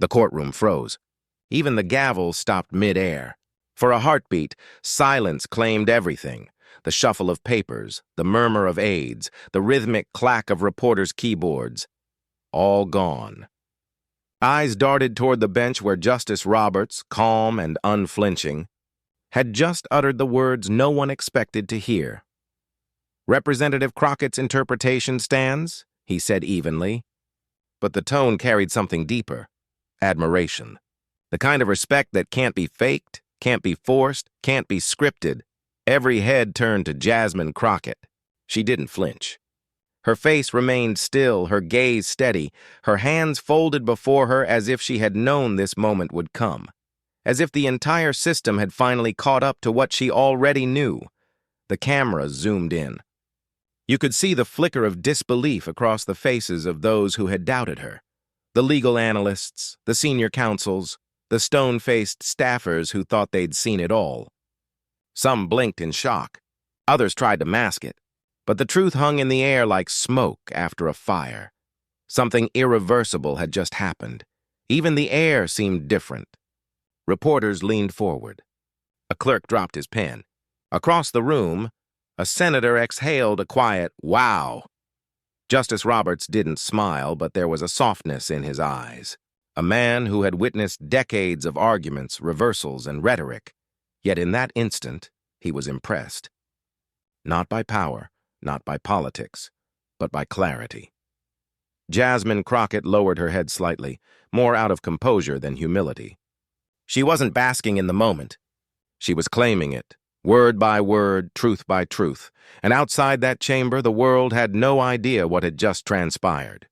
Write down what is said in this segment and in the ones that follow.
The courtroom froze. Even the gavel stopped mid-air. For a heartbeat, silence claimed everything. The shuffle of papers, the murmur of aides, the rhythmic clack of reporters' keyboards. All gone. Eyes darted toward the bench where Justice Roberts, calm and unflinching, had just uttered the words no one expected to hear. "Representative Crockett's interpretation stands," he said evenly. But the tone carried something deeper. Admiration. The kind of respect that can't be faked, can't be forced, can't be scripted. Every head turned to Jasmine Crockett. She didn't flinch. Her face remained still, her gaze steady, her hands folded before her as if she had known this moment would come, as if the entire system had finally caught up to what she already knew. The camera zoomed in. You could see the flicker of disbelief across the faces of those who had doubted her. The legal analysts, the senior counsels, the stone-faced staffers who thought they'd seen it all. Some blinked in shock. Others tried to mask it. But the truth hung in the air like smoke after a fire. Something irreversible had just happened. Even the air seemed different. Reporters leaned forward. A clerk dropped his pen. Across the room, a senator exhaled a quiet, "Wow." Justice Roberts didn't smile, but there was a softness in his eyes. A man who had witnessed decades of arguments, reversals, and rhetoric. Yet in that instant, he was impressed. Not by power, not by politics, but by clarity. Jasmine Crockett lowered her head slightly, more out of composure than humility. She wasn't basking in the moment. She was claiming it, word by word, truth by truth, and outside that chamber the world had no idea what had just transpired.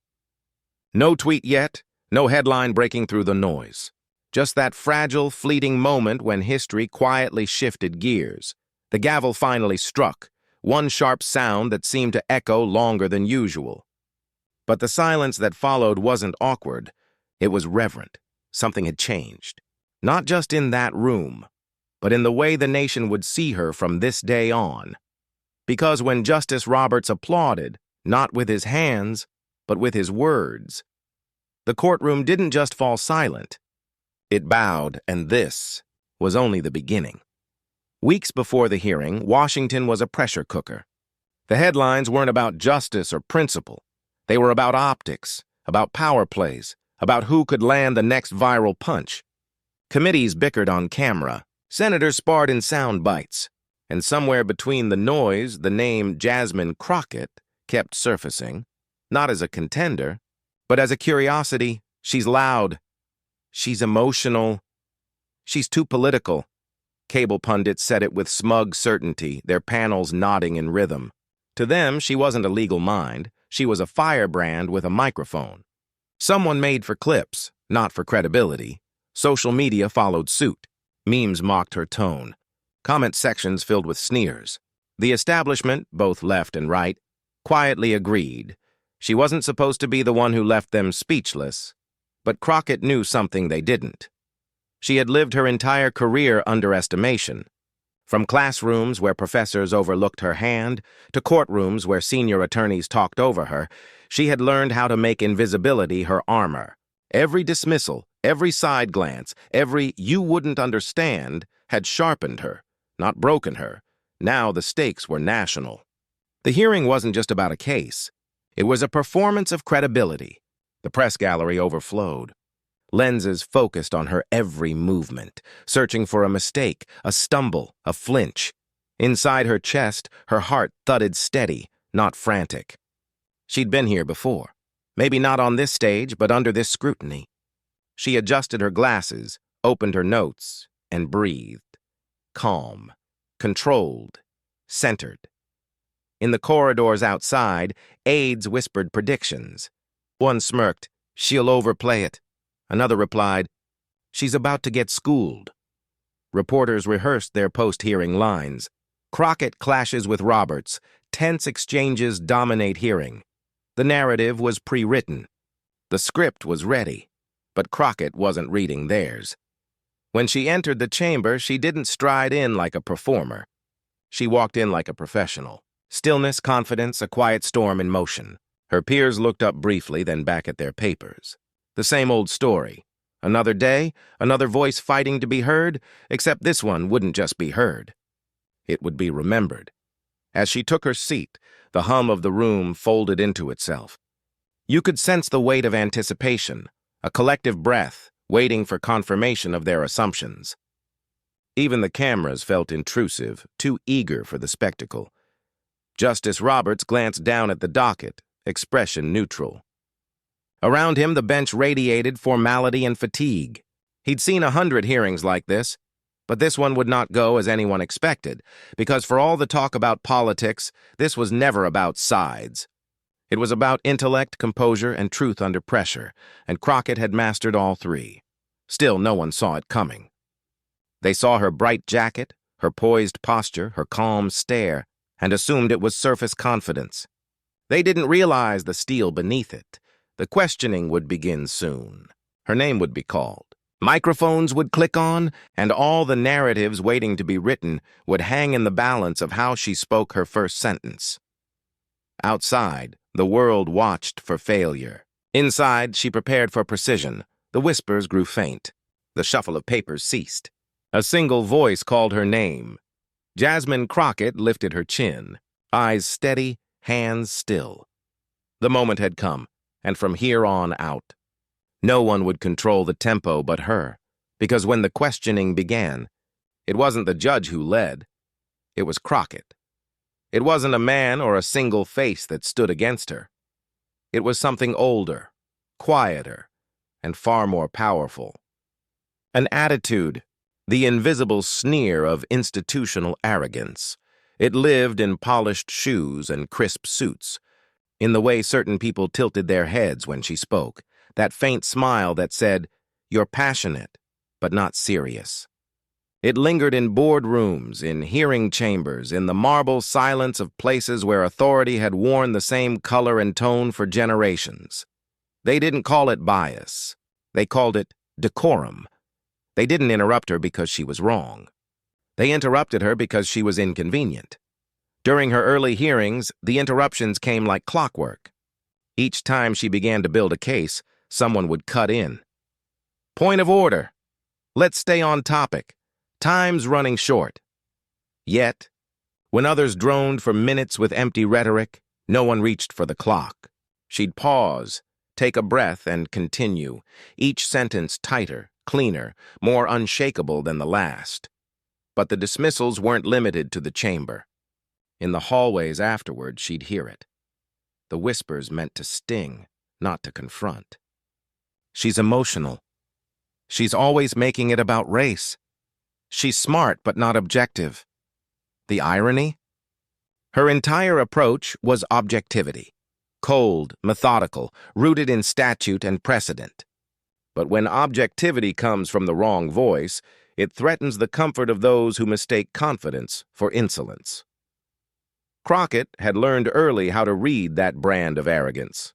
No tweet yet, no headline breaking through the noise. Just that fragile, fleeting moment when history quietly shifted gears. The gavel finally struck, one sharp sound that seemed to echo longer than usual. But the silence that followed wasn't awkward, it was reverent. Something had changed. Not just in that room, but in the way the nation would see her from this day on. Because when Justice Roberts applauded, not with his hands, but with his words, the courtroom didn't just fall silent. It bowed, and this was only the beginning. Weeks before the hearing, Washington was a pressure cooker. The headlines weren't about justice or principle. They were about optics, about power plays, about who could land the next viral punch. Committees bickered on camera. Senators sparred in sound bites. And somewhere between the noise, the name Jasmine Crockett kept surfacing, not as a contender, but as a curiosity. She's loud. She's emotional. She's too political. Cable pundits said it with smug certainty, their panels nodding in rhythm. To them, she wasn't a legal mind. She was a firebrand with a microphone. Someone made for clips, not for credibility. Social media followed suit. Memes mocked her tone. Comment sections filled with sneers. The establishment, both left and right, quietly agreed. She wasn't supposed to be the one who left them speechless. But Crockett knew something they didn't. She had lived her entire career under estimation. From classrooms where professors overlooked her hand to courtrooms where senior attorneys talked over her, she had learned how to make invisibility her armor. Every dismissal, every side glance, every "you wouldn't understand" had sharpened her, not broken her. Now the stakes were national. The hearing wasn't just about a case. It was a performance of credibility. The press gallery overflowed. Lenses focused on her every movement, searching for a mistake, a stumble, a flinch. Inside her chest, her heart thudded steady, not frantic. She'd been here before. Maybe not on this stage, but under this scrutiny. She adjusted her glasses, opened her notes, and breathed. Calm, controlled, centered. In the corridors outside, aides whispered predictions. One smirked, "She'll overplay it." Another replied, "She's about to get schooled." Reporters rehearsed their post-hearing lines. Crockett clashes with Roberts. Tense exchanges dominate hearing. The narrative was pre-written. The script was ready, but Crockett wasn't reading theirs. When she entered the chamber, she didn't stride in like a performer. She walked in like a professional. Stillness, confidence, a quiet storm in motion. Her peers looked up briefly, then back at their papers. The same old story. Another day, another voice fighting to be heard, except this one wouldn't just be heard. It would be remembered. As she took her seat, the hum of the room folded into itself. You could sense the weight of anticipation, a collective breath, waiting for confirmation of their assumptions. Even the cameras felt intrusive, too eager for the spectacle. Justice Roberts glanced down at the docket, expression neutral. Around him, the bench radiated formality and fatigue. He'd seen 100 hearings like this, but this one would not go as anyone expected, because for all the talk about politics, this was never about sides. It was about intellect, composure, and truth under pressure, and Crockett had mastered all three. Still, no one saw it coming. They saw her bright jacket, her poised posture, her calm stare, and assumed it was surface confidence. They didn't realize the steel beneath it. The questioning would begin soon. Her name would be called. Microphones would click on, and all the narratives waiting to be written would hang in the balance of how she spoke her first sentence. Outside, the world watched for failure. Inside, she prepared for precision. The whispers grew faint. The shuffle of papers ceased. A single voice called her name. Jasmine Crockett lifted her chin, eyes steady, hands still. The moment had come, and from here on out, no one would control the tempo but her, because when the questioning began, it wasn't the judge who led, it was Crockett. It wasn't a man or a single face that stood against her. It was something older, quieter, and far more powerful. An attitude, the invisible sneer of institutional arrogance. It lived in polished shoes and crisp suits, in the way certain people tilted their heads when she spoke, that faint smile that said, "You're passionate, but not serious." It lingered in boardrooms, in hearing chambers, in the marble silence of places where authority had worn the same color and tone for generations. They didn't call it bias. They called it decorum. They didn't interrupt her because she was wrong. They interrupted her because she was inconvenient. During her early hearings, the interruptions came like clockwork. Each time she began to build a case, someone would cut in. "Point of order. Let's stay on topic. Time's running short." Yet, when others droned for minutes with empty rhetoric, no one reached for the clock. She'd pause, take a breath, and continue, each sentence tighter, cleaner, more unshakable than the last. But the dismissals weren't limited to the chamber. In the hallways afterward, she'd hear it. The whispers meant to sting, not to confront. "She's emotional. She's always making it about race. She's smart but not objective." The irony? Her entire approach was objectivity. Cold, methodical, rooted in statute and precedent. But when objectivity comes from the wrong voice, it threatens the comfort of those who mistake confidence for insolence. Crockett had learned early how to read that brand of arrogance.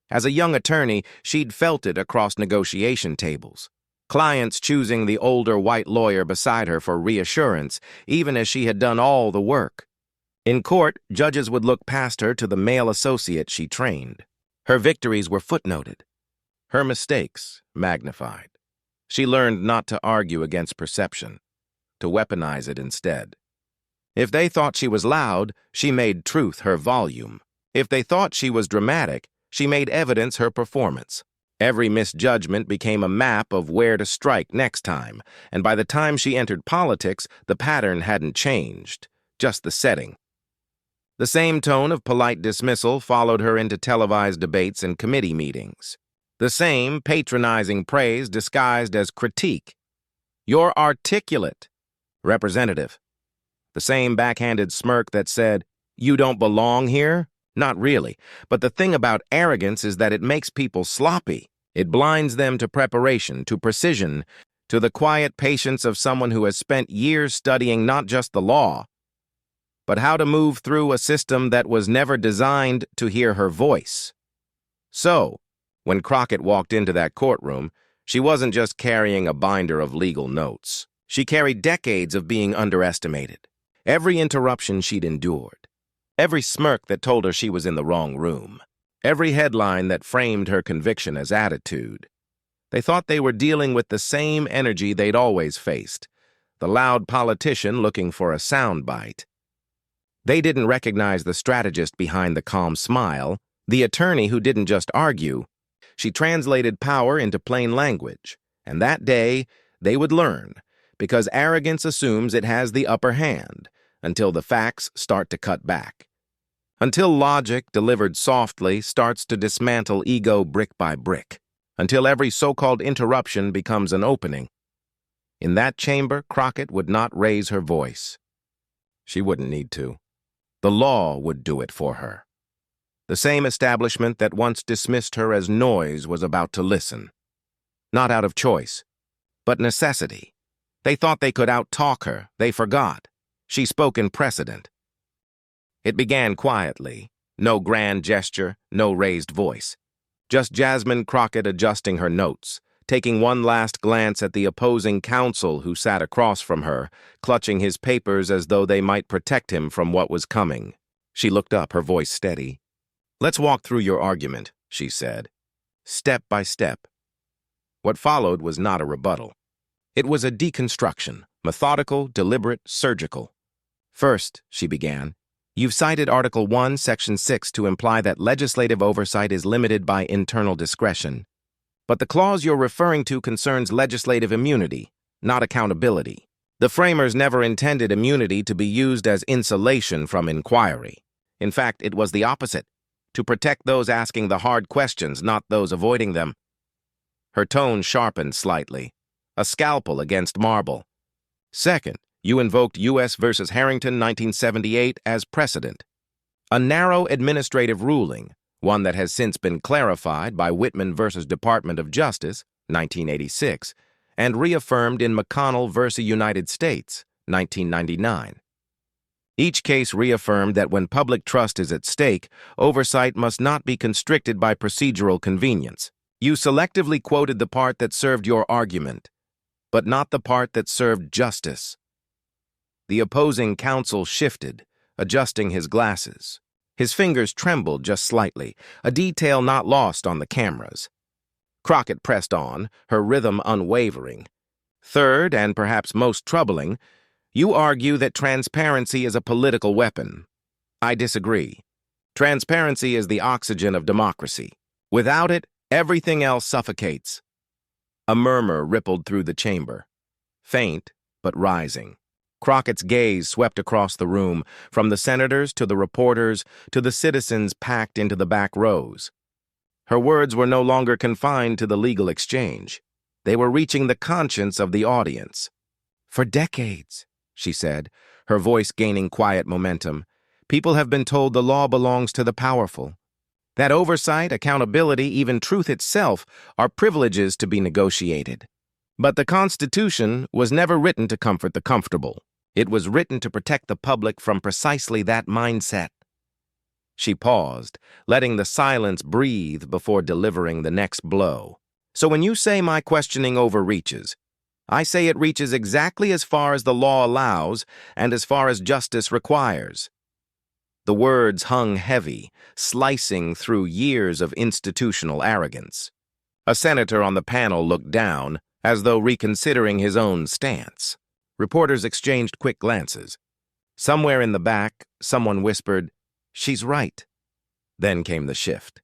As a young attorney, she'd felt it across negotiation tables. Clients choosing the older white lawyer beside her for reassurance, even as she had done all the work. In court, judges would look past her to the male associate she trained. Her victories were footnoted. Her mistakes magnified. She learned not to argue against perception, to weaponize it instead. If they thought she was loud, she made truth her volume. If they thought she was dramatic, she made evidence her performance. Every misjudgment became a map of where to strike next time, and by the time she entered politics, the pattern hadn't changed, just the setting. The same tone of polite dismissal followed her into televised debates and committee meetings. The same patronizing praise disguised as critique. "You're articulate, Representative." The same backhanded smirk that said, "You don't belong here?" Not really, but the thing about arrogance is that it makes people sloppy. It blinds them to preparation, to precision, to the quiet patience of someone who has spent years studying not just the law, but how to move through a system that was never designed to hear her voice. So, when Crockett walked into that courtroom, she wasn't just carrying a binder of legal notes. She carried decades of being underestimated. Every interruption she'd endured. Every smirk that told her she was in the wrong room. Every headline that framed her conviction as attitude. They thought they were dealing with the same energy they'd always faced, the loud politician looking for a soundbite. They didn't recognize the strategist behind the calm smile, the attorney who didn't just argue. She translated power into plain language, and that day they would learn, because arrogance assumes it has the upper hand until the facts start to cut back. Until logic, delivered softly, starts to dismantle ego brick by brick. Until every so-called interruption becomes an opening. In that chamber, Crockett would not raise her voice. She wouldn't need to. The law would do it for her. The same establishment that once dismissed her as noise was about to listen. Not out of choice, but necessity. They thought they could out-talk her. They forgot. She spoke in precedent. It began quietly. No grand gesture, no raised voice. Just Jasmine Crockett adjusting her notes, taking one last glance at the opposing counsel who sat across from her, clutching his papers as though they might protect him from what was coming. She looked up, her voice steady. "Let's walk through your argument," she said, step by step. What followed was not a rebuttal. It was a deconstruction, methodical, deliberate, surgical. "First," she began, "you've cited Article 1, Section 6 to imply that legislative oversight is limited by internal discretion. But the clause you're referring to concerns legislative immunity, not accountability. The framers never intended immunity to be used as insulation from inquiry. In fact, it was the opposite, to protect those asking the hard questions, not those avoiding them." Her tone sharpened slightly, a scalpel against marble. "Second, you invoked U.S. v. Harrington 1978 as precedent. A narrow administrative ruling, one that has since been clarified by Whitman v. Department of Justice 1986 and reaffirmed in McConnell v. United States 1999. Each case reaffirmed that when public trust is at stake, oversight must not be constricted by procedural convenience. You selectively quoted the part that served your argument, but not the part that served justice." The opposing counsel shifted, adjusting his glasses. His fingers trembled just slightly, a detail not lost on the cameras. Crockett pressed on, her rhythm unwavering. "Third, and perhaps most troubling, you argue that transparency is a political weapon. I disagree. Transparency is the oxygen of democracy. Without it, everything else suffocates." A murmur rippled through the chamber. Faint, but rising. Crockett's gaze swept across the room, from the senators to the reporters to the citizens packed into the back rows. Her words were no longer confined to the legal exchange. They were reaching the conscience of the audience. "For decades," she said, her voice gaining quiet momentum, "people have been told the law belongs to the powerful. That oversight, accountability, even truth itself are privileges to be negotiated. But the Constitution was never written to comfort the comfortable. It was written to protect the public from precisely that mindset." She paused, letting the silence breathe before delivering the next blow. "So when you say my questioning overreaches, I say it reaches exactly as far as the law allows and as far as justice requires." The words hung heavy, slicing through years of institutional arrogance. A senator on the panel looked down, as though reconsidering his own stance. Reporters exchanged quick glances. Somewhere in the back, someone whispered, "She's right." Then came the shift.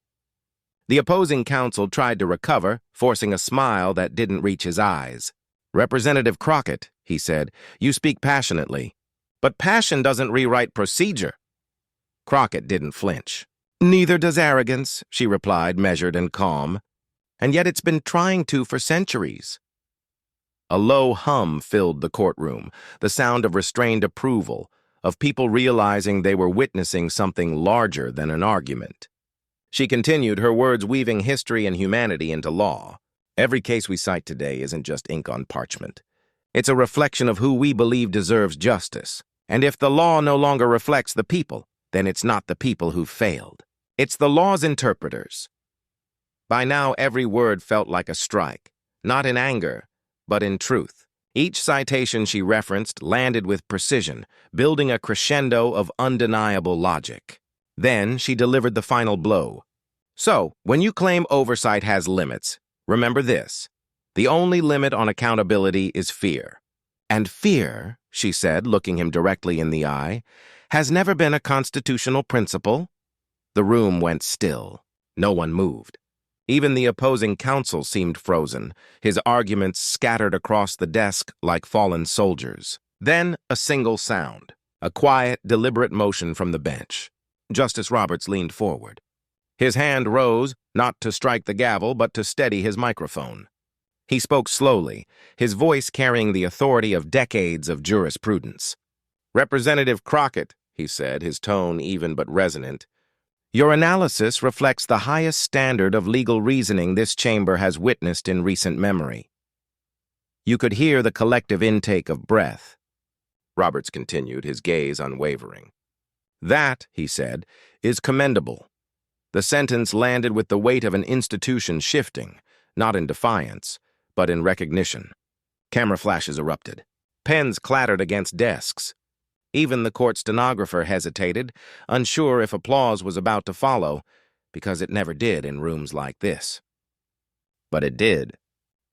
The opposing counsel tried to recover, forcing a smile that didn't reach his eyes. "Representative Crockett," he said, "you speak passionately. But passion doesn't rewrite procedure." Crockett didn't flinch. "Neither does arrogance," she replied, measured and calm. "And yet it's been trying to for centuries." A low hum filled the courtroom, the sound of restrained approval, of people realizing they were witnessing something larger than an argument. She continued, her words weaving history and humanity into law. "Every case we cite today isn't just ink on parchment. It's a reflection of who we believe deserves justice. And if the law no longer reflects the people, then it's not the people who failed. It's the law's interpreters." By now, every word felt like a strike, not in anger, but in truth. Each citation she referenced landed with precision, building a crescendo of undeniable logic. Then she delivered the final blow. "So, when you claim oversight has limits, remember this. The only limit on accountability is fear. And fear, she said, looking him directly in the eye, has never been a constitutional principle. The room went still. No one moved. Even the opposing counsel seemed frozen, his arguments scattered across the desk like fallen soldiers. Then a single sound, a quiet, deliberate motion from the bench. Justice Roberts leaned forward. His hand rose, not to strike the gavel, but to steady his microphone. He spoke slowly, his voice carrying the authority of decades of jurisprudence. "Representative Crockett," he said, his tone even but resonant, "your analysis reflects the highest standard of legal reasoning this chamber has witnessed in recent memory." You could hear the collective intake of breath. Roberts continued, his gaze unwavering. "That," he said, "is commendable." The sentence landed with the weight of an institution shifting, not in defiance, but in recognition. Camera flashes erupted. Pens clattered against desks. Even the court stenographer hesitated, unsure if applause was about to follow, because it never did in rooms like this. But it did.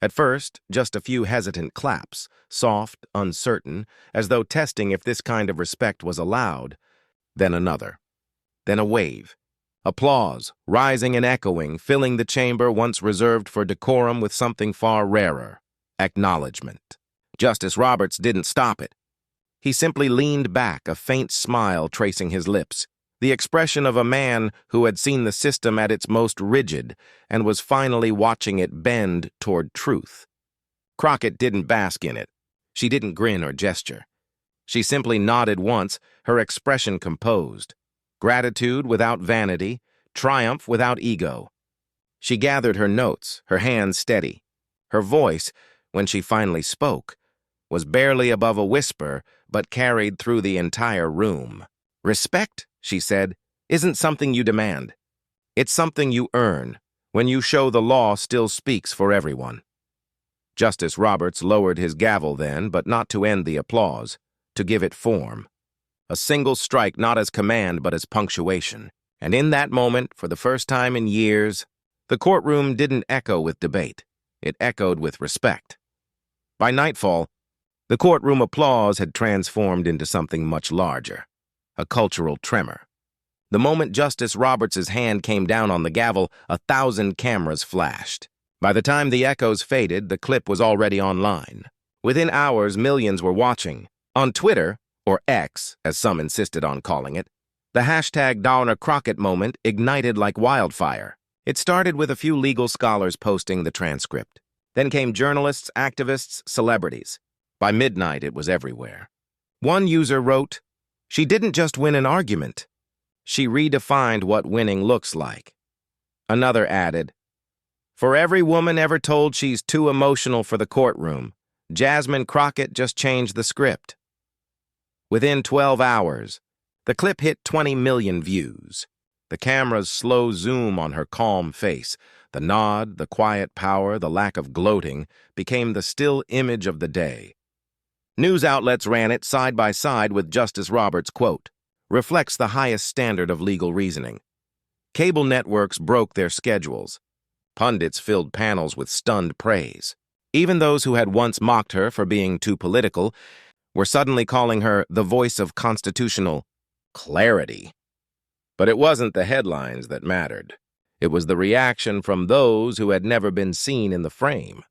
At first, just a few hesitant claps, soft, uncertain, as though testing if this kind of respect was allowed. Then another. Then a wave. Applause, rising and echoing, filling the chamber once reserved for decorum with something far rarer: acknowledgement. Justice Roberts didn't stop it. He simply leaned back, a faint smile tracing his lips, the expression of a man who had seen the system at its most rigid and was finally watching it bend toward truth. Crockett didn't bask in it. She didn't grin or gesture. She simply nodded once, her expression composed. Gratitude without vanity, triumph without ego. She gathered her notes, her hands steady. Her voice, when she finally spoke, was barely above a whisper, but carried through the entire room. "Respect," she said, "isn't something you demand. It's something you earn, when you show the law still speaks for everyone." Justice Roberts lowered his gavel then, but not to end the applause, to give it form. A single strike not as command but as punctuation. And in that moment, for the first time in years, the courtroom didn't echo with debate. It echoed with respect. By nightfall, the courtroom applause had transformed into something much larger, a cultural tremor. The moment Justice Roberts' hand came down on the gavel, 1,000 cameras flashed. By the time the echoes faded, the clip was already online. Within hours, millions were watching. On Twitter, or X, as some insisted on calling it, the hashtag Downer Crockett moment ignited like wildfire. It started with a few legal scholars posting the transcript. Then came journalists, activists, celebrities. By midnight, it was everywhere. One user wrote, "She didn't just win an argument. She redefined what winning looks like." Another added, "For every woman ever told she's too emotional for the courtroom, Jasmine Crockett just changed the script." Within 12 hours, the clip hit 20 million views. The camera's slow zoom on her calm face, the nod, the quiet power, the lack of gloating, became the still image of the day. News outlets ran it side by side with Justice Roberts' quote, "Reflects the highest standard of legal reasoning." Cable networks broke their schedules. Pundits filled panels with stunned praise. Even those who had once mocked her for being too political were suddenly calling her the voice of constitutional clarity. But it wasn't the headlines that mattered. It was the reaction from those who had never been seen in the frame.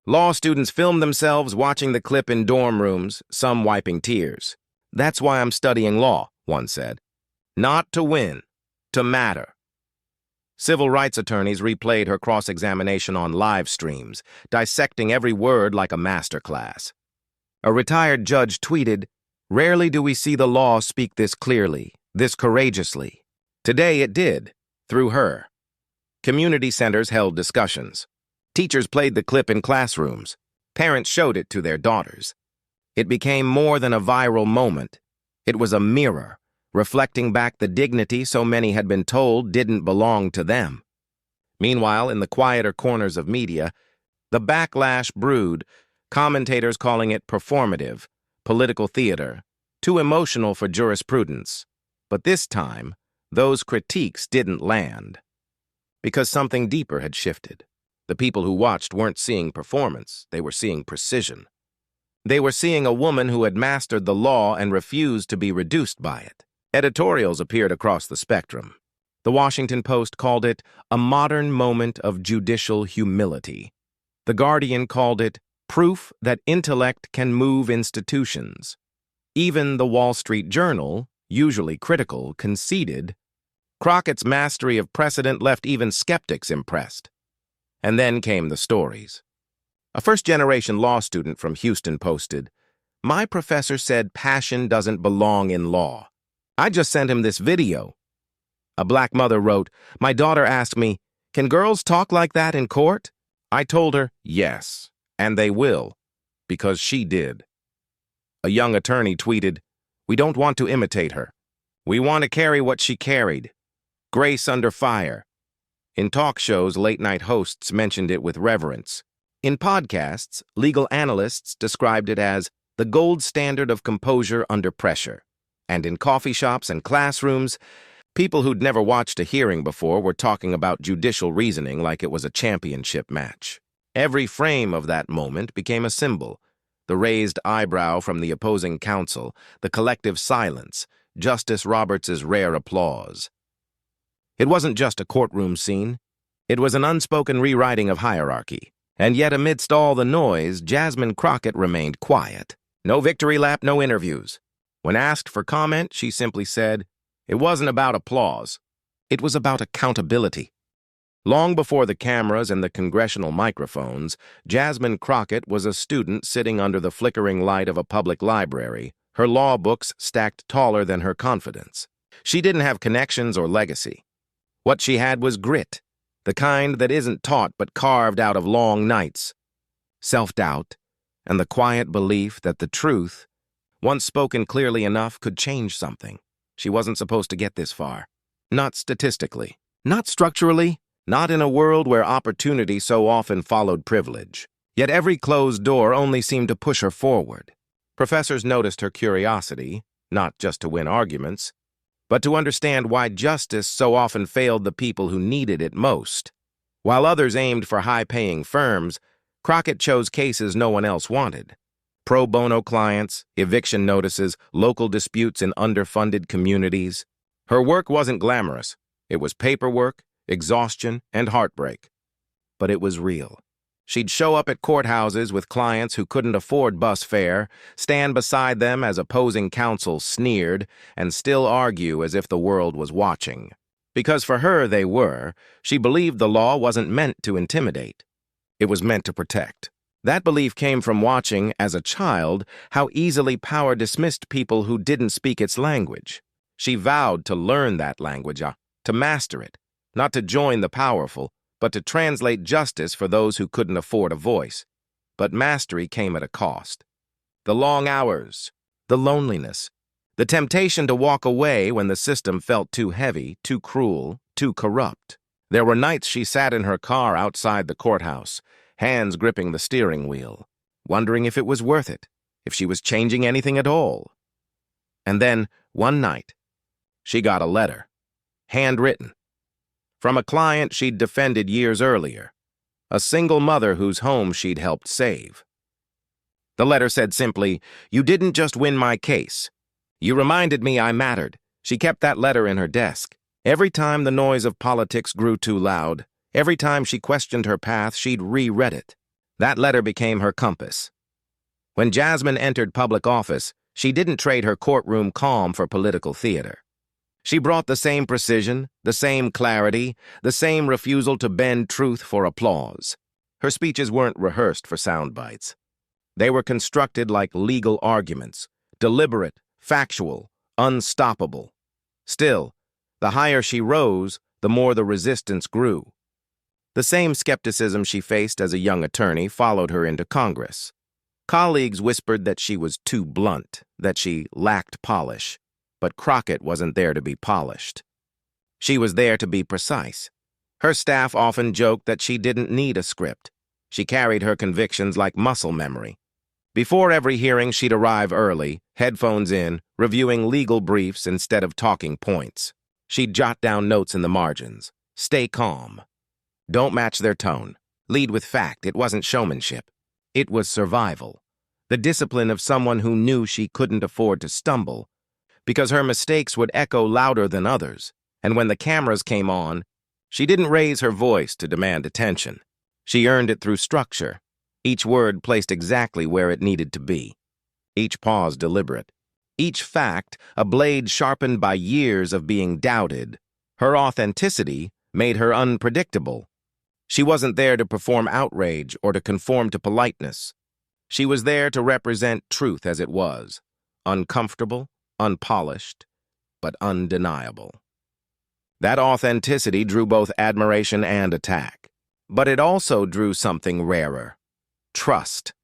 Law students filmed themselves watching the clip in dorm rooms, some wiping tears. "That's why I'm studying law," one said. "Not to win, to matter." Civil rights attorneys replayed her cross-examination on live streams, dissecting every word like a masterclass. A retired judge tweeted, "Rarely do we see the law speak this clearly, this courageously. Today it did, through her." Community centers held discussions. Teachers played the clip in classrooms. Parents showed it to their daughters. It became more than a viral moment. It was a mirror, reflecting back the dignity so many had been told didn't belong to them. Meanwhile, in the quieter corners of media, the backlash brewed, commentators calling it performative, political theater, too emotional for jurisprudence. But this time, those critiques didn't land. Because something deeper had shifted. The people who watched weren't seeing performance, they were seeing precision. They were seeing a woman who had mastered the law and refused to be reduced by it. Editorials appeared across the spectrum. The Washington Post called it a modern moment of judicial humility. The Guardian called it proof that intellect can move institutions. Even the Wall Street Journal, usually critical, conceded. Crockett's mastery of precedent left even skeptics impressed. And then came the stories. A first-generation law student from Houston posted, "My professor said passion doesn't belong in law. I just sent him this video." A black mother wrote, "My daughter asked me, 'Can girls talk like that in court?' I told her, yes, and they will, because she did." A young attorney tweeted, "We don't want to imitate her. We want to carry what she carried. Grace under fire." In talk shows, late-night hosts mentioned it with reverence. In podcasts, legal analysts described it as the gold standard of composure under pressure. And in coffee shops and classrooms, people who'd never watched a hearing before were talking about judicial reasoning like it was a championship match. Every frame of that moment became a symbol. The raised eyebrow from the opposing counsel, the collective silence, Justice Roberts's rare applause. It wasn't just a courtroom scene. It was an unspoken rewriting of hierarchy. And yet amidst all the noise, Jasmine Crockett remained quiet. No victory lap, no interviews. When asked for comment, she simply said, "It wasn't about applause. It was about accountability." Long before the cameras and the congressional microphones, Jasmine Crockett was a student sitting under the flickering light of a public library, her law books stacked taller than her confidence. She didn't have connections or legacy. What she had was grit, the kind that isn't taught but carved out of long nights, self-doubt, and the quiet belief that the truth, once spoken clearly enough, could change something. She wasn't supposed to get this far. Not statistically, not structurally, not in a world where opportunity so often followed privilege. Yet every closed door only seemed to push her forward. Professors noticed her curiosity, not just to win arguments, but to understand why justice so often failed the people who needed it most. While others aimed for high-paying firms, Crockett chose cases no one else wanted. Pro bono clients, eviction notices, local disputes in underfunded communities. Her work wasn't glamorous. It was paperwork, exhaustion, and heartbreak. But it was real. She'd show up at courthouses with clients who couldn't afford bus fare, stand beside them as opposing counsel sneered, and still argue as if the world was watching. Because for her they were, she believed the law wasn't meant to intimidate. It was meant to protect. That belief came from watching, as a child, how easily power dismissed people who didn't speak its language. She vowed to learn that language, to master it, not to join the powerful, but to translate justice for those who couldn't afford a voice. But mastery came at a cost. The long hours, the loneliness, the temptation to walk away when the system felt too heavy, too cruel, too corrupt. There were nights she sat in her car outside the courthouse, hands gripping the steering wheel, wondering if it was worth it, if she was changing anything at all. And then, one night, she got a letter, handwritten, from a client she'd defended years earlier, a single mother whose home she'd helped save. The letter said simply, "You didn't just win my case. You reminded me I mattered." She kept that letter in her desk. Every time the noise of politics grew too loud, every time she questioned her path, she'd reread it. That letter became her compass. When Jasmine entered public office, she didn't trade her courtroom calm for political theater. She brought the same precision, the same clarity, the same refusal to bend truth for applause. Her speeches weren't rehearsed for sound bites. They were constructed like legal arguments, deliberate, factual, unstoppable. Still, the higher she rose, the more the resistance grew. The same skepticism she faced as a young attorney followed her into Congress. Colleagues whispered that she was too blunt, that she lacked polish. But Crockett wasn't there to be polished. She was there to be precise. Her staff often joked that she didn't need a script. She carried her convictions like muscle memory. Before every hearing, she'd arrive early, headphones in, reviewing legal briefs instead of talking points. She'd jot down notes in the margins. Stay calm. Don't match their tone. Lead with fact. It wasn't showmanship. It was survival. The discipline of someone who knew she couldn't afford to stumble, because her mistakes would echo louder than others, and when the cameras came on, she didn't raise her voice to demand attention. She earned it through structure, each word placed exactly where it needed to be, each pause deliberate, each fact a blade sharpened by years of being doubted. Her authenticity made her unpredictable. She wasn't there to perform outrage or to conform to politeness. She was there to represent truth as it was, uncomfortable, unpolished, but undeniable. That authenticity drew both admiration and attack, but it also drew something rarer: trust.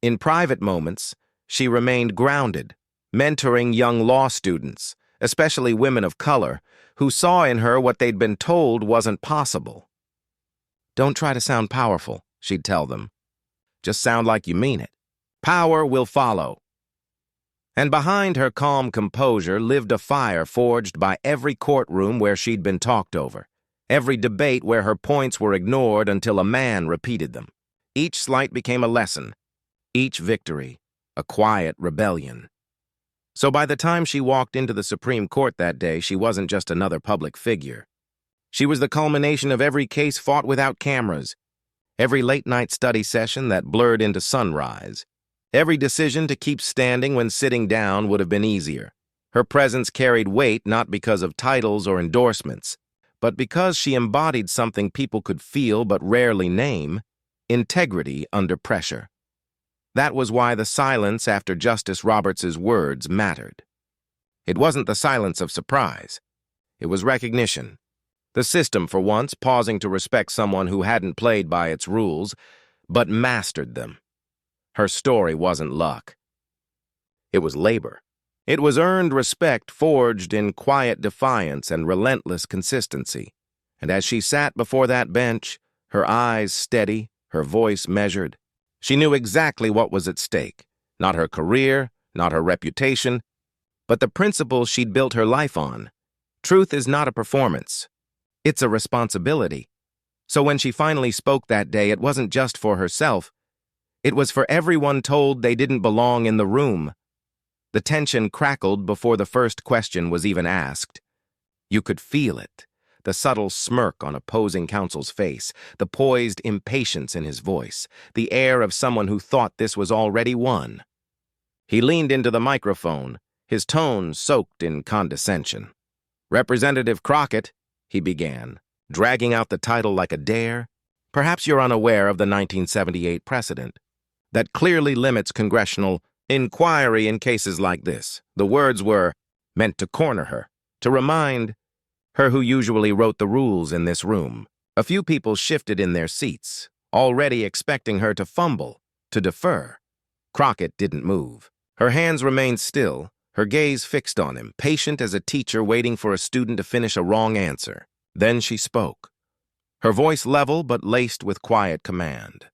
In private moments, she remained grounded, mentoring young law students, especially women of color, who saw in her what they'd been told wasn't possible. "Don't try to sound powerful," she'd tell them. "Just sound like you mean it. Power will follow." And behind her calm composure lived a fire forged by every courtroom where she'd been talked over, every debate where her points were ignored until a man repeated them. Each slight became a lesson, each victory a quiet rebellion. So by the time she walked into the Supreme Court that day, she wasn't just another public figure. She was the culmination of every case fought without cameras, every late-night study session that blurred into sunrise, every decision to keep standing when sitting down would have been easier. Her presence carried weight not because of titles or endorsements, but because she embodied something people could feel but rarely name: integrity under pressure. That was why the silence after Justice Roberts' words mattered. It wasn't the silence of surprise. It was recognition. The system, for once, pausing to respect someone who hadn't played by its rules, but mastered them. Her story wasn't luck. It was labor. It was earned respect forged in quiet defiance and relentless consistency. And as she sat before that bench, her eyes steady, her voice measured, she knew exactly what was at stake. Not her career, not her reputation, but the principles she'd built her life on. Truth is not a performance. It's a responsibility. So when she finally spoke that day, it wasn't just for herself. It was for everyone told they didn't belong in the room. The tension crackled before the first question was even asked. You could feel it, the subtle smirk on opposing counsel's face, the poised impatience in his voice, the air of someone who thought this was already won. He leaned into the microphone, his tone soaked in condescension. "Representative Crockett," he began, dragging out the title like a dare. "Perhaps you're unaware of the 1978 precedent that clearly limits congressional inquiry in cases like this." The words were meant to corner her, to remind her who usually wrote the rules in this room. A few people shifted in their seats, already expecting her to fumble, to defer. Crockett didn't move. Her hands remained still, her gaze fixed on him, patient as a teacher waiting for a student to finish a wrong answer. Then she spoke, her voice level but laced with quiet command.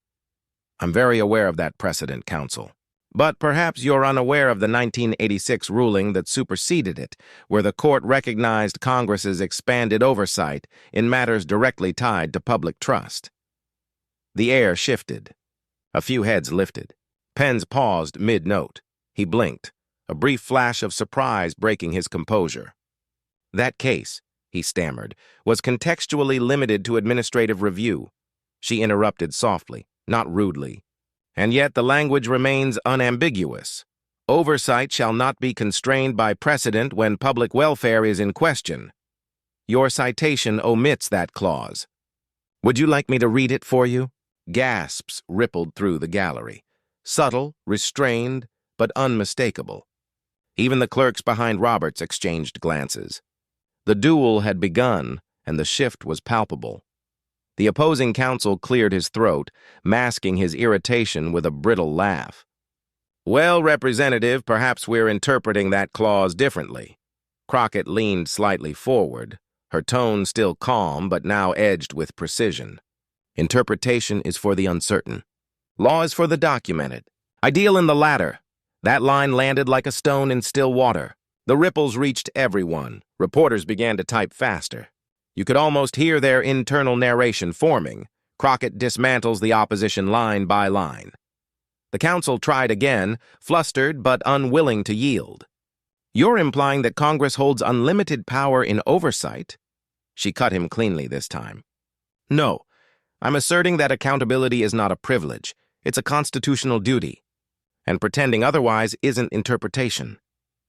"I'm very aware of that precedent, counsel. But perhaps you're unaware of the 1986 ruling that superseded it, where the court recognized Congress's expanded oversight in matters directly tied to public trust." The air shifted. A few heads lifted. Pens paused mid-note. He blinked, a brief flash of surprise breaking his composure. "That case," he stammered, "was contextually limited to administrative review." She interrupted softly, not rudely. "And yet the language remains unambiguous. Oversight shall not be constrained by precedent when public welfare is in question. Your citation omits that clause." "Would you like me to read it for you?" Gasps rippled through the gallery, subtle, restrained, but unmistakable. Even the clerks behind Roberts exchanged glances. The duel had begun, and the shift was palpable. The opposing counsel cleared his throat, masking his irritation with a brittle laugh. "Well, Representative, perhaps we're interpreting that clause differently." Crockett leaned slightly forward, her tone still calm but now edged with precision. "Interpretation is for the uncertain. Law is for the documented. I deal in the latter." That line landed like a stone in still water. The ripples reached everyone. Reporters began to type faster. You could almost hear their internal narration forming. Crockett dismantles the opposition line by line. The council tried again, flustered but unwilling to yield. "You're implying that Congress holds unlimited power in oversight?" She cut him cleanly this time. "No, I'm asserting that accountability is not a privilege. It's a constitutional duty. And pretending otherwise isn't interpretation.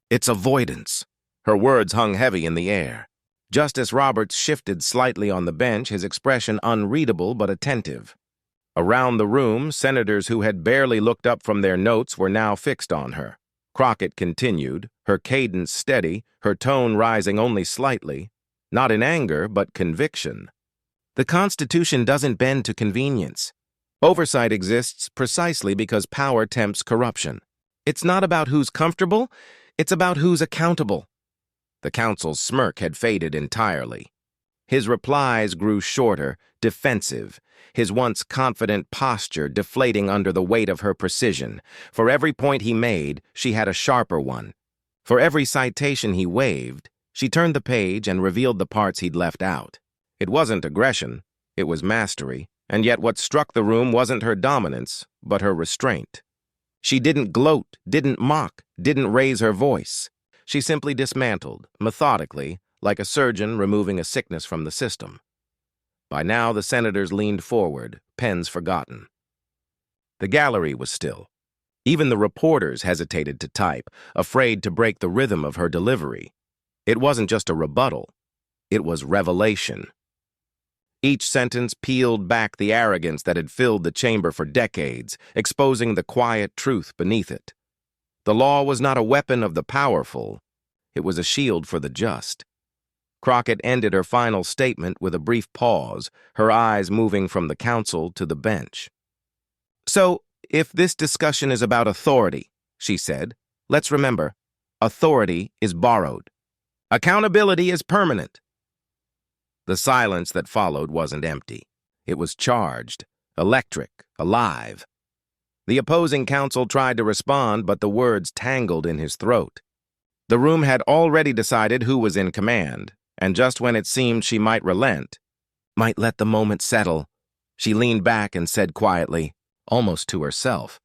It's avoidance." Her words hung heavy in the air. Justice Roberts shifted slightly on the bench, his expression unreadable but attentive. Around the room, senators who had barely looked up from their notes were now fixed on her. Crockett continued, her cadence steady, her tone rising only slightly, not in anger but conviction. "The Constitution doesn't bend to convenience. Oversight exists precisely because power tempts corruption. It's not about who's comfortable, it's about who's accountable." The council's smirk had faded entirely. His replies grew shorter, defensive, his once confident posture deflating under the weight of her precision. For every point he made, she had a sharper one. For every citation he waived, she turned the page and revealed the parts he'd left out. It wasn't aggression, it was mastery, and yet what struck the room wasn't her dominance, but her restraint. She didn't gloat, didn't mock, didn't raise her voice. She simply dismantled, methodically, like a surgeon removing a sickness from the system. By now, the senators leaned forward, pens forgotten. The gallery was still. Even the reporters hesitated to type, afraid to break the rhythm of her delivery. It wasn't just a rebuttal. It was revelation. Each sentence peeled back the arrogance that had filled the chamber for decades, exposing the quiet truth beneath it. The law was not a weapon of the powerful. It was a shield for the just. Crockett ended her final statement with a brief pause, her eyes moving from the council to the bench. "So, if this discussion is about authority," she said, "let's remember, authority is borrowed. Accountability is permanent." The silence that followed wasn't empty. It was charged, electric, alive. The opposing counsel tried to respond, but the words tangled in his throat. The room had already decided who was in command, and just when it seemed she might relent, might let the moment settle, she leaned back and said quietly, almost to herself.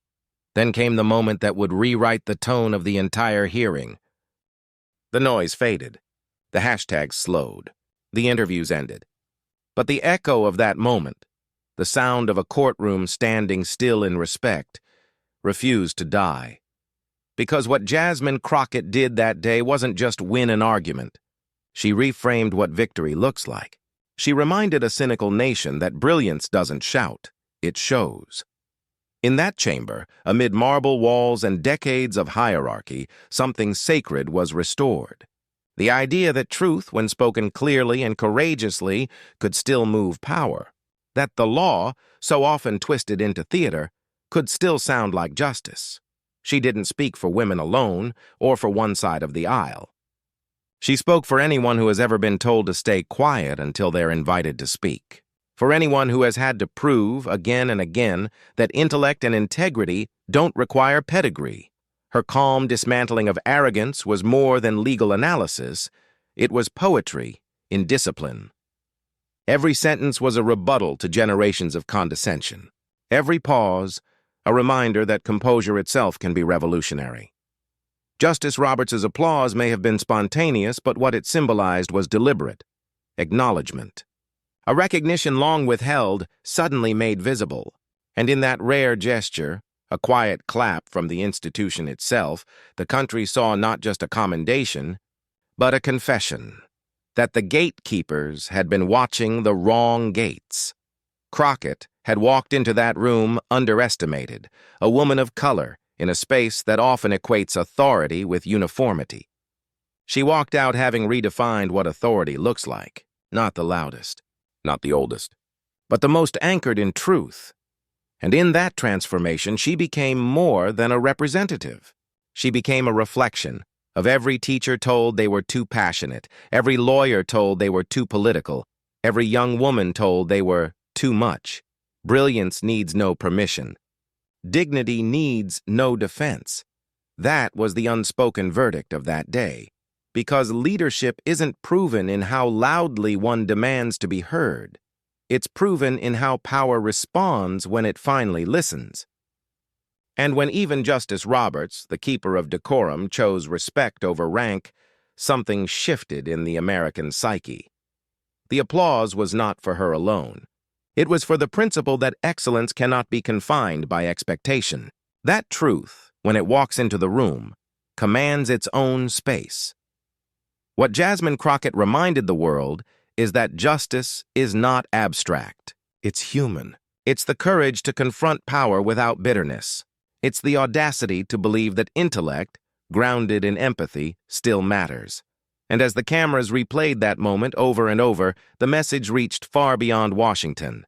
Then came the moment that would rewrite the tone of the entire hearing. The noise faded. The hashtags slowed. The interviews ended. But the echo of that moment, the sound of a courtroom standing still in respect, refused to die. Because what Jasmine Crockett did that day wasn't just win an argument. She reframed what victory looks like. She reminded a cynical nation that brilliance doesn't shout, it shows. In that chamber, amid marble walls and decades of hierarchy, something sacred was restored. The idea that truth, when spoken clearly and courageously, could still move power. That the law, so often twisted into theater, could still sound like justice. She didn't speak for women alone or for one side of the aisle. She spoke for anyone who has ever been told to stay quiet until they're invited to speak. For anyone who has had to prove again and again that intellect and integrity don't require pedigree. Her calm dismantling of arrogance was more than legal analysis. It was poetry in discipline. Every sentence was a rebuttal to generations of condescension. Every pause, a reminder that composure itself can be revolutionary. Justice Roberts's applause may have been spontaneous, but what it symbolized was deliberate. Acknowledgement. A recognition long withheld, suddenly made visible. And in that rare gesture, a quiet clap from the institution itself, the country saw not just a commendation, but a confession that the gatekeepers had been watching the wrong gates. Crockett had walked into that room underestimated, a woman of color in a space that often equates authority with uniformity. She walked out having redefined what authority looks like, not the loudest, not the oldest, but the most anchored in truth. And in that transformation, she became more than a representative. She became a reflection of every teacher told they were too passionate, every lawyer told they were too political, every young woman told they were too much. Brilliance needs no permission. Dignity needs no defense. That was the unspoken verdict of that day, because leadership isn't proven in how loudly one demands to be heard. It's proven in how power responds when it finally listens. And when even Justice Roberts, the keeper of decorum, chose respect over rank, something shifted in the American psyche. The applause was not for her alone. It was for the principle that excellence cannot be confined by expectation. That truth, when it walks into the room, commands its own space. What Jasmine Crockett reminded the world is that justice is not abstract. It's human. It's the courage to confront power without bitterness. It's the audacity to believe that intellect, grounded in empathy, still matters. And as the cameras replayed that moment over and over, the message reached far beyond Washington.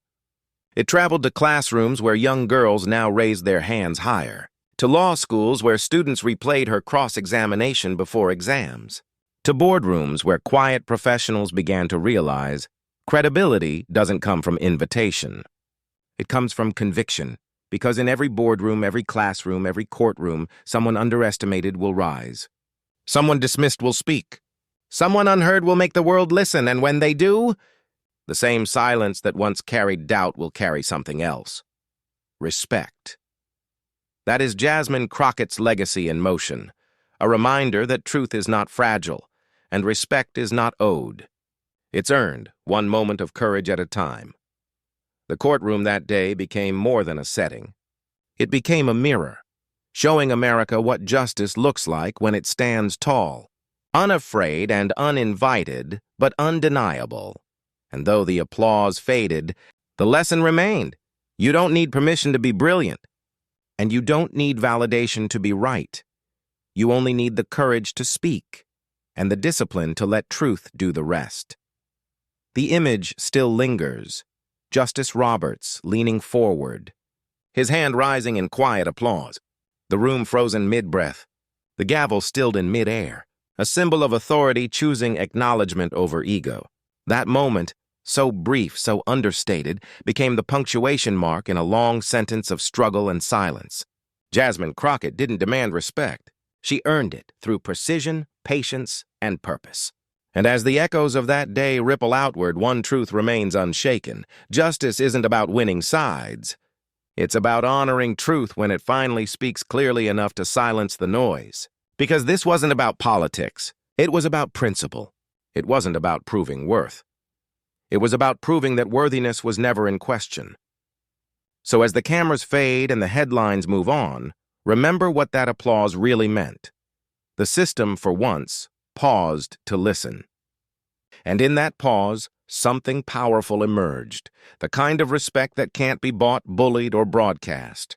It traveled to classrooms where young girls now raised their hands higher, to law schools where students replayed her cross-examination before exams, to boardrooms where quiet professionals began to realize credibility doesn't come from invitation. It comes from conviction, because in every boardroom, every classroom, every courtroom, someone underestimated will rise. Someone dismissed will speak. Someone unheard will make the world listen, and when they do, the same silence that once carried doubt will carry something else. Respect. That is Jasmine Crockett's legacy in motion, a reminder that truth is not fragile, and respect is not owed. It's earned, one moment of courage at a time. The courtroom that day became more than a setting. It became a mirror, showing America what justice looks like when it stands tall, unafraid and uninvited, but undeniable. And though the applause faded, the lesson remained. You don't need permission to be brilliant, and you don't need validation to be right. You only need the courage to speak, and the discipline to let truth do the rest. The image still lingers. Justice Roberts leaning forward, his hand rising in quiet applause, the room frozen mid-breath, the gavel stilled in mid-air, a symbol of authority choosing acknowledgement over ego. That moment, so brief, so understated, became the punctuation mark in a long sentence of struggle and silence. Jasmine Crockett didn't demand respect. She earned it through precision, patience, and purpose. And as the echoes of that day ripple outward, one truth remains unshaken. Justice isn't about winning sides. It's about honoring truth when it finally speaks clearly enough to silence the noise. Because this wasn't about politics. It was about principle. It wasn't about proving worth. It was about proving that worthiness was never in question. So as the cameras fade and the headlines move on, remember what that applause really meant. The system, for once, paused to listen. And in that pause, something powerful emerged, the kind of respect that can't be bought, bullied, or broadcast.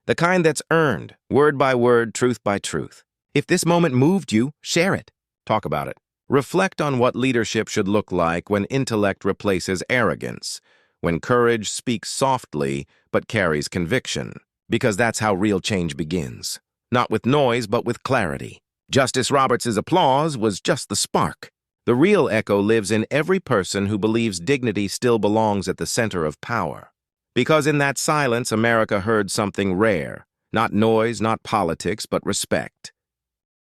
The kind that's earned, word by word, truth by truth. If this moment moved you, share it. Talk about it. Reflect on what leadership should look like when intellect replaces arrogance, when courage speaks softly but carries conviction, because that's how real change begins. Not with noise, but with clarity. Justice Roberts' applause was just the spark. The real echo lives in every person who believes dignity still belongs at the center of power. Because in that silence, America heard something rare. Not noise, not politics, but respect.